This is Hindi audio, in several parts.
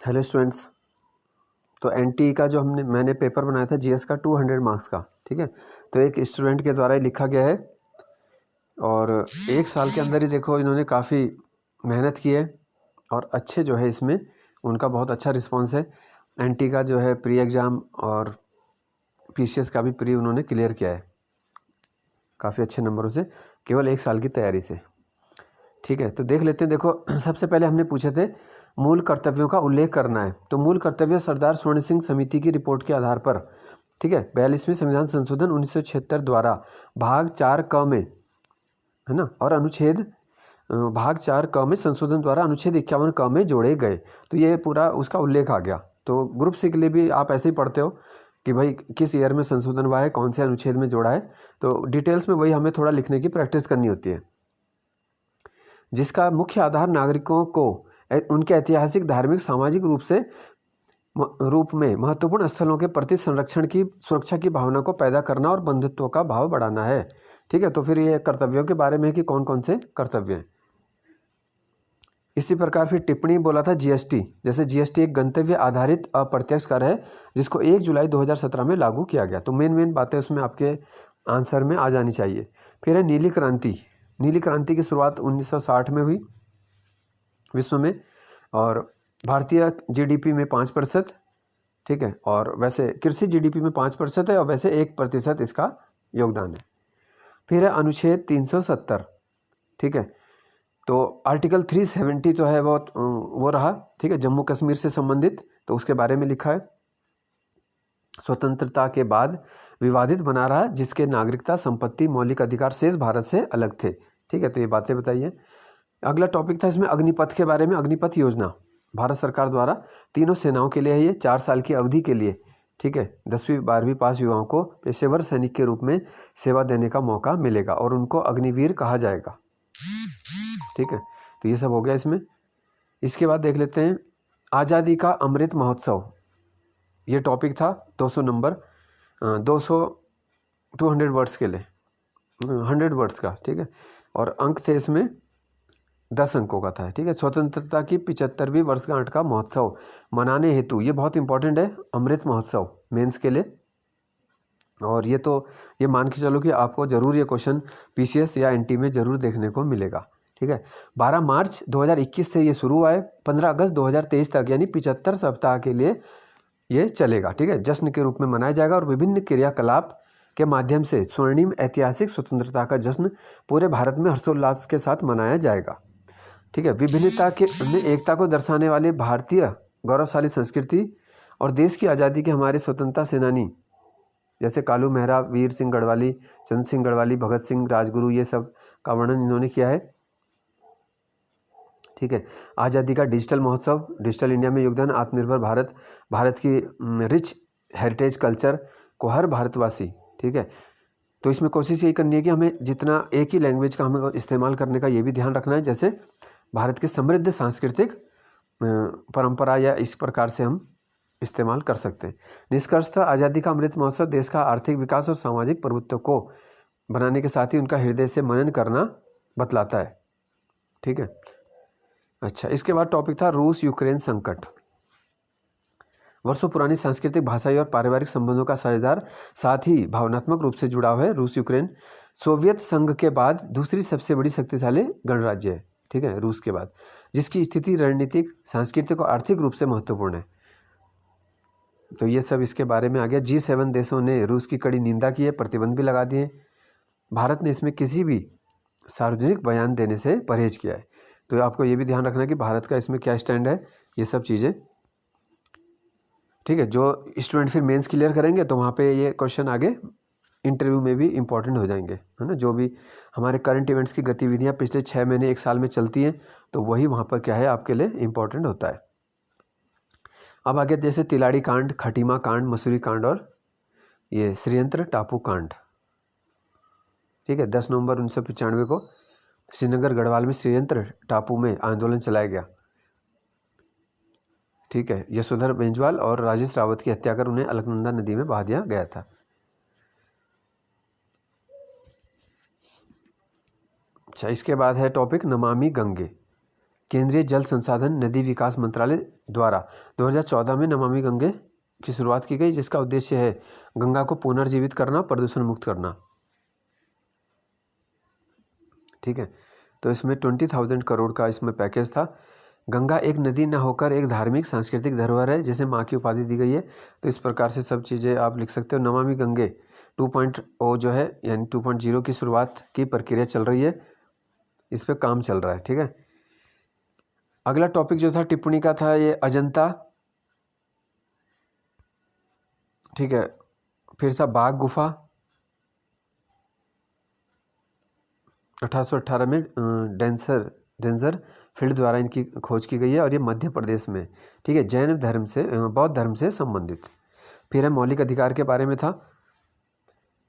हेलो स्टूडेंट्स, तो एनटी का जो मैंने पेपर बनाया था जीएस का 200 मार्क्स का, ठीक है। तो एक स्टूडेंट के द्वारा ही लिखा गया है और एक साल के अंदर ही देखो इन्होंने काफ़ी मेहनत की है और अच्छे जो है इसमें उनका बहुत अच्छा रिस्पांस है। एनटी का जो है प्री एग्ज़ाम और पीसीएस का भी प्री उन्होंने क्लियर किया है काफ़ी अच्छे नंबरों से, केवल एक साल की तैयारी से, ठीक है। तो देख लेते हैं। देखो सबसे पहले हमने पूछे थे मूल कर्तव्यों का उल्लेख करना है, तो मूल कर्तव्य सरदार स्वर्ण सिंह समिति की रिपोर्ट के आधार पर, ठीक है, 42वें संविधान संशोधन 1976 द्वारा भाग 4 क में, है ना, और अनुच्छेद भाग 4 क में संशोधन द्वारा अनुच्छेद 51 क में जोड़े गए। तो ये पूरा उसका उल्लेख आ गया। तो ग्रुप सी के लिए भी आप ऐसे ही पढ़ते हो कि भाई किस ईयर में संशोधन हुआ है, कौन से अनुच्छेद में जोड़ा है, तो डिटेल्स में वही हमें थोड़ा लिखने की प्रैक्टिस करनी होती है। जिसका मुख्य आधार नागरिकों को उनके ऐतिहासिक, धार्मिक, सामाजिक रूप में महत्वपूर्ण स्थलों के प्रति संरक्षण की, सुरक्षा की भावना को पैदा करना और बंधुत्व का भाव बढ़ाना है, ठीक है। तो फिर ये कर्तव्यों के बारे में है कि कौन कौन से कर्तव्य हैं। इसी प्रकार फिर टिप्पणी बोला था जीएसटी, जैसे जीएसटी एक गंतव्य आधारित अप्रत्यक्ष कर है जिसको 1 जुलाई 2017 में लागू किया गया। तो मेन बातें उसमें आपके आंसर में आ जानी चाहिए। फिर है नीली क्रांति। नीली क्रांति की शुरुआत 1960 में हुई विश्व में, और भारतीय जीडीपी में 5%, ठीक है, और वैसे कृषि जीडीपी में 5% है और वैसे 1% इसका योगदान है। फिर है अनुच्छेद 370, ठीक है। तो आर्टिकल 370 जो है वो रहा, ठीक है, जम्मू कश्मीर से संबंधित, तो उसके बारे में लिखा है। स्वतंत्रता के बाद विवादित बना रहा जिसके नागरिकता, संपत्ति, मौलिक अधिकार शेष भारत से अलग थे, ठीक है। तो ये बातें बताइए। अगला टॉपिक था इसमें अग्निपथ के बारे में। अग्निपथ योजना भारत सरकार द्वारा तीनों सेनाओं के लिए है, ये 4 साल की अवधि के लिए, ठीक है। 10वीं 12वीं पास युवाओं को पेशेवर सैनिक के रूप में सेवा देने का मौका मिलेगा और उनको अग्निवीर कहा जाएगा, ठीक है। तो ये सब हो गया इसमें। इसके बाद देख लेते हैं आज़ादी का अमृत महोत्सव। ये टॉपिक था 200 नंबर, 200 वर्ड्स के लिए, 100 वर्ड्स का, ठीक है। और अंक थे इसमें 10 अंकों का था, ठीक है। स्वतंत्रता की 75वीं वर्षगांठ का महोत्सव मनाने हेतु, ये बहुत इंपॉर्टेंट है, अमृत महोत्सव मेंस के लिए। और ये मान के चलो कि आपको जरूर ये क्वेश्चन पीसीएस या एनटी में जरूर देखने को मिलेगा, ठीक है। 12 मार्च 2021 से ये शुरू हुआ है, 15 अगस्त 2023 तक, यानी 75 सप्ताह के लिए ये चलेगा, ठीक है। जश्न के रूप में मनाया जाएगा और विभिन्न क्रियाकलाप के माध्यम से स्वर्णिम ऐतिहासिक स्वतंत्रता का जश्न पूरे भारत में हर्षोल्लास के साथ मनाया जाएगा, ठीक है। विभिन्नता में एकता को दर्शाने वाले भारतीय गौरवशाली संस्कृति और देश की आज़ादी के हमारे स्वतंत्रता सेनानी जैसे कालू मेहरा, वीर सिंह गढ़वाली, चंद्र सिंह गढ़वाली, भगत सिंह, राजगुरु, ये सब का वर्णन इन्होंने किया है, ठीक है। आज़ादी का डिजिटल महोत्सव, डिजिटल इंडिया में योगदान, आत्मनिर्भर भारत, भारत की रिच हेरिटेज कल्चर को हर भारतवासी, ठीक है। तो इसमें कोशिश यही करनी है कि हमें जितना एक ही लैंग्वेज का हमें इस्तेमाल करने का ये भी ध्यान रखना है, जैसे भारत की समृद्ध सांस्कृतिक परंपरा या इस प्रकार से हम इस्तेमाल कर सकते हैं। निष्कर्षतः आज़ादी का अमृत महोत्सव देश का आर्थिक विकास और सामाजिक प्रभुत्व को बनाने के साथ ही उनका हृदय से मनन करना बतलाता है, ठीक है। अच्छा, इसके बाद टॉपिक था रूस यूक्रेन संकट। वर्षों पुरानी सांस्कृतिक, भाषाई और पारिवारिक संबंधों का साझेदार, साथ ही भावनात्मक रूप से जुड़ाव है रूस यूक्रेन। सोवियत संघ के बाद दूसरी सबसे बड़ी शक्तिशाली गणराज्य है, ठीक है, रूस के बाद, जिसकी स्थिति रणनीतिक, सांस्कृतिक और आर्थिक रूप से महत्वपूर्ण है। तो ये सब इसके बारे में आ गया। G7 देशों ने रूस की कड़ी निंदा की है, प्रतिबंध भी लगा दिए। भारत ने इसमें किसी भी सार्वजनिक बयान देने से परहेज किया है। तो आपको ये भी ध्यान रखना है कि भारत का इसमें क्या स्टैंड है, ये सब चीज़ें, ठीक है। जो स्टूडेंट फिर मेंस क्लियर करेंगे तो वहाँ पे ये क्वेश्चन आगे इंटरव्यू में भी इंपॉर्टेंट हो जाएंगे, है ना। जो भी हमारे करंट इवेंट्स की गतिविधियाँ पिछले 6 महीने 1 साल में चलती हैं, तो वही वहाँ पर क्या है आपके लिए इंपॉर्टेंट होता है। अब आगे जैसे तिलाड़ी कांड, खटीमा कांड, मसूरी कांड और ये श्रीयंत्र टापू कांड, ठीक है। 10 नवंबर 1995 को श्रीनगर गढ़वाल में श्रीयंत्र टापू में आंदोलन चलाया गया, ठीक है। यशोधर बेंजवाल और राजेश रावत की हत्या कर उन्हें अलकनंदा नदी में बहा दिया गया था। अच्छा, इसके बाद है टॉपिक नमामि गंगे। केंद्रीय जल संसाधन नदी विकास मंत्रालय द्वारा 2014 में नमामि गंगे की शुरुआत की गई, जिसका उद्देश्य है गंगा को पुनर्जीवित करना, प्रदूषण मुक्त करना। ठीक है, तो इसमें 20,000 करोड़ का इसमें पैकेज था। गंगा एक नदी न होकर एक धार्मिक सांस्कृतिक धरोहर है जिसे माँ की उपाधि दी गई है। तो इस प्रकार से सब चीज़ें आप लिख सकते हो। नमामि गंगे 2.0 जो है यानी 2.0 की शुरुआत की प्रक्रिया चल रही है, इस पर काम चल रहा है। ठीक है, अगला टॉपिक जो था टिप्पणी का था ये अजंता। ठीक है, फिर था बाघ गुफा 1818 में डेंजर फील्ड द्वारा इनकी खोज की गई है और ये मध्य प्रदेश में। ठीक है, जैन धर्म से बौद्ध धर्म से संबंधित। फिर है मौलिक अधिकार के बारे में था।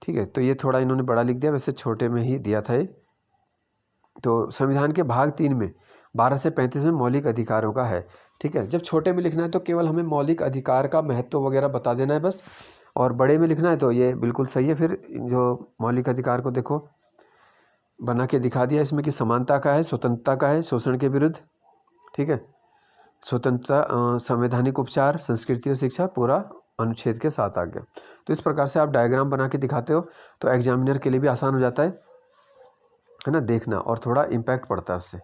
ठीक है, तो ये थोड़ा इन्होंने बड़ा लिख दिया, वैसे छोटे में ही दिया था ये। तो संविधान के भाग 3 में 12 से 35 में मौलिक अधिकारों का है। ठीक है, जब छोटे में लिखना है तो केवल हमें मौलिक अधिकार का महत्व वगैरह बता देना है बस, और बड़े में लिखना है तो ये बिल्कुल सही है। फिर जो मौलिक अधिकार को देखो बना के दिखा दिया इसमें कि समानता का है, स्वतंत्रता का है, शोषण के विरुद्ध। ठीक है, स्वतंत्रता, संवैधानिक उपचार, संस्कृति और शिक्षा पूरा अनुच्छेद के साथ आ गया। तो इस प्रकार से आप डायग्राम बना के दिखाते हो तो एग्जामिनर के लिए भी आसान हो जाता है ना, देखना, और थोड़ा इम्पैक्ट पड़ता है उससे,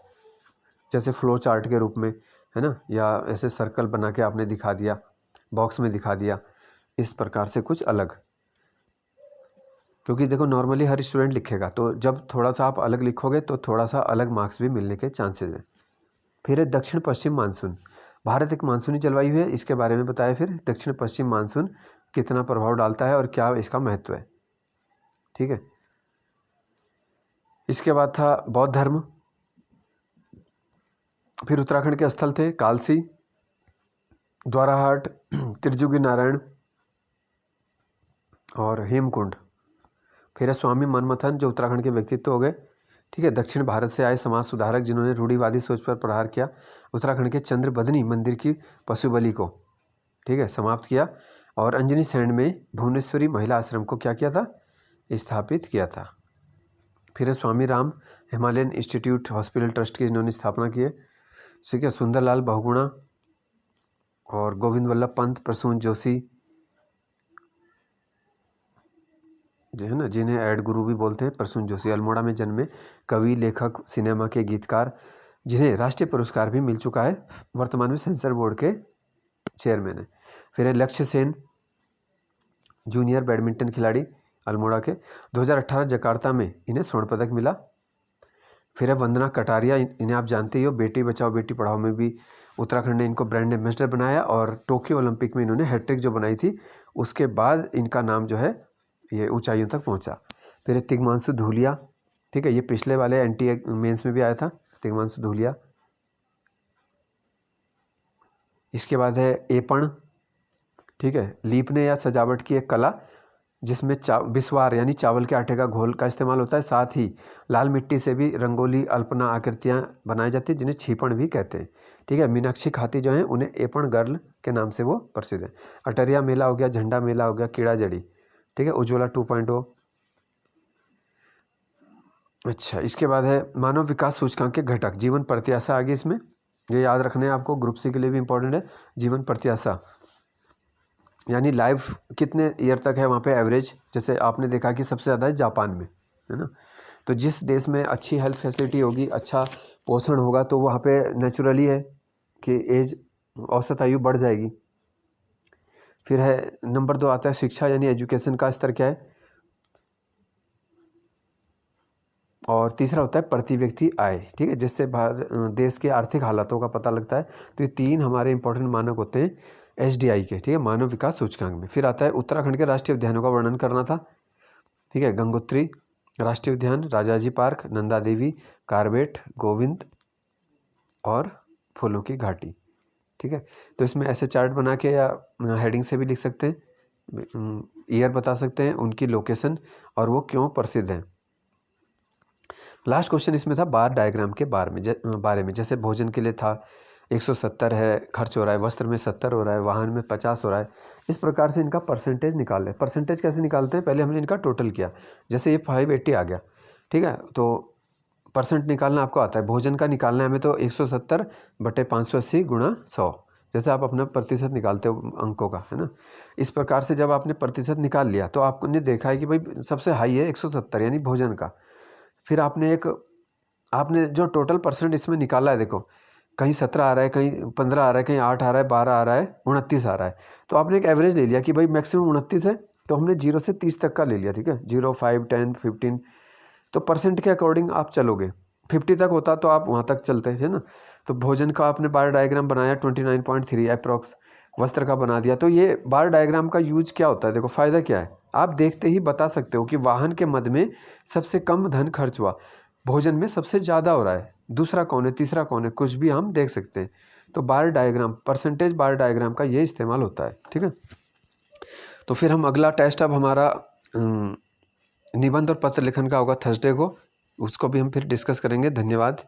जैसे फ्लो चार्ट के रूप में, है ना, या ऐसे सर्कल बना के आपने दिखा दिया, बॉक्स में दिखा दिया, इस प्रकार से कुछ अलग। क्योंकि देखो नॉर्मली हर स्टूडेंट लिखेगा, तो जब थोड़ा सा आप अलग लिखोगे तो थोड़ा सा अलग मार्क्स भी मिलने के चांसेस हैं। फिर है दक्षिण पश्चिम मानसून। भारत एक मानसूनी जलवायु है, इसके बारे में बताया। फिर दक्षिण पश्चिम मानसून कितना प्रभाव डालता है और क्या इसका महत्व है। ठीक है, इसके बाद था बौद्ध धर्म। फिर उत्तराखंड के स्थल थे कालसी, द्वाराहाट, त्रिजुगी नारायण और हेमकुंड। फिर है स्वामी मनमथन, जो उत्तराखंड के व्यक्तित्व हो गए। ठीक है, दक्षिण भारत से आए समाज सुधारक जिन्होंने रूढ़िवादी सोच पर प्रहार किया। उत्तराखंड के चंद्रबदनी मंदिर की पशु बलि को, ठीक है, समाप्त किया। और अंजनी सैंड में भुवनेश्वरी महिला आश्रम को क्या किया था, स्थापित किया था। फिर है Swami Ram Himalayan institute hospital trust की इन्होंने स्थापना की है। ठीक है, सुंदरलाल बहुगुणा और गोविंद वल्लभ पंत, प्रसून जोशी जो है ना, जिन्हें ऐड गुरु भी बोलते हैं, प्रसून जोशी अल्मोड़ा में जन्मे कवि, लेखक, सिनेमा के गीतकार, जिन्हें राष्ट्रीय पुरस्कार भी मिल चुका है, वर्तमान में सेंसर बोर्ड के चेयरमैन है। फिर है लक्ष्य सेन, जूनियर बैडमिंटन खिलाड़ी अल्मोड़ा के, 2018 जकार्ता में इन्हें स्वर्ण पदक मिला। फिर है वंदना कटारिया, इन्हें आप जानते ही हो, बेटी बचाओ बेटी पढ़ाओ में भी उत्तराखंड ने इनको ब्रांड एम्बेसडर बनाया, और टोक्यो ओलंपिक में इन्होंने हैट्रिक जो बनाई थी उसके बाद इनका नाम जो है ये ऊंचाइयों तक पहुंचा। फिर तिग्मांशु धूलिया, ठीक है, ये पिछले वाले एनटी मेंस में भी आया था, तिग्मांशु धूलिया। इसके बाद है एपण, ठीक है, लीपने या सजावट की एक कला जिसमें बिस्वार यानी चावल के आटे का घोल का इस्तेमाल होता है। साथ ही लाल मिट्टी से भी रंगोली, अल्पना, आकृतियाँ बनाई जाती है जिन्हें छीपण भी कहते हैं। ठीक है, मीनाक्षी खाती जो हैं उन्हें एपण गर्ल के नाम से वो प्रसिद्ध है। अटरिया मेला हो गया, झंडा मेला हो गया, कीड़ा जड़ी, ठीक है, उज्ज्वला 2.0। अच्छा, इसके बाद है मानव विकास सूचकांक के घटक, जीवन प्रत्याशा आगे इसमें, ये याद रखने हैं आपको, ग्रुप सी के लिए भी इंपॉर्टेंट है। जीवन प्रत्याशा यानी लाइफ कितने ईयर तक है वहाँ पे एवरेज, जैसे आपने देखा कि सबसे ज़्यादा है जापान में, है ना। तो जिस देश में अच्छी हेल्थ फैसिलिटी होगी, अच्छा पोषण होगा, तो वहाँ पे नेचुरली है कि एज, औसत आयु बढ़ जाएगी। फिर है नंबर 2 आता है शिक्षा यानी एजुकेशन का स्तर क्या है, और तीसरा होता है प्रति व्यक्ति आय, ठीक है, जिससे देश के आर्थिक हालातों का पता लगता है। तो ये 3 हमारे इंपॉर्टेंट मानक होते हैं SDI के, ठीक है, मानव विकास सूचकांक में। फिर आता है उत्तराखंड के राष्ट्रीय उद्यानों का वर्णन करना था, ठीक है, गंगोत्री राष्ट्रीय उद्यान, राजाजी पार्क, नंदा देवी, कारबेट, गोविंद और फूलों की घाटी। ठीक है, तो इसमें ऐसे चार्ट बना के या हेडिंग से भी लिख सकते हैं, ईयर बता सकते हैं, उनकी लोकेशन और वो क्यों प्रसिद्ध हैं। लास्ट क्वेश्चन इसमें था बार डायग्राम के बारे में, जैसे भोजन के लिए था 170 है खर्च हो रहा है, वस्त्र में 70 हो रहा है, वाहन में 50 हो रहा है। इस प्रकार से इनका परसेंटेज निकाल लें। परसेंटेज कैसे निकालते हैं, पहले हमने इनका टोटल किया, जैसे ये 580 आ गया, ठीक है, तो परसेंट निकालना आपको आता है, भोजन का निकालना है हमें तो 170/580 × 100, जैसे आप अपना प्रतिशत निकालते हो अंकों का, है ना। इस प्रकार से जब आपने प्रतिशत निकाल लिया तो आपने देखा है कि भाई सबसे हाई है 170 यानी भोजन का। फिर आपने जो टोटल परसेंट इसमें निकाला है, देखो कहीं 17 आ रहा है, कहीं 15 आ रहा है, कहीं 8 आ रहा है, 12 आ रहा है, 29 आ रहा है। तो आपने एक एवरेज ले लिया कि भाई मैक्सिमम 29 है, तो हमने 0 से 30 तक का ले लिया, ठीक है, 0, 5, 10, 15। तो परसेंट के अकॉर्डिंग आप चलोगे, 50 तक होता तो आप वहाँ तक चलते, है ना। तो भोजन का आपने बार डायग्राम बनाया 29.3 अप्रॉक्स, वस्त्र का बना दिया। तो ये बार डायग्राम का यूज क्या होता है, देखो फ़ायदा क्या है, आप देखते ही बता सकते हो कि वाहन के मद में सबसे कम धन खर्च हुआ, भोजन में सबसे ज़्यादा हो रहा है, दूसरा कौन है, तीसरा कौन है, कुछ भी हम देख सकते हैं। तो बार डायग्राम, परसेंटेज बार डायग्राम का ये इस्तेमाल होता है, ठीक है। तो फिर हम अगला टेस्ट अब हमारा निबंध और पत्र लेखन का होगा थर्सडे को, उसको भी हम फिर डिस्कस करेंगे। धन्यवाद।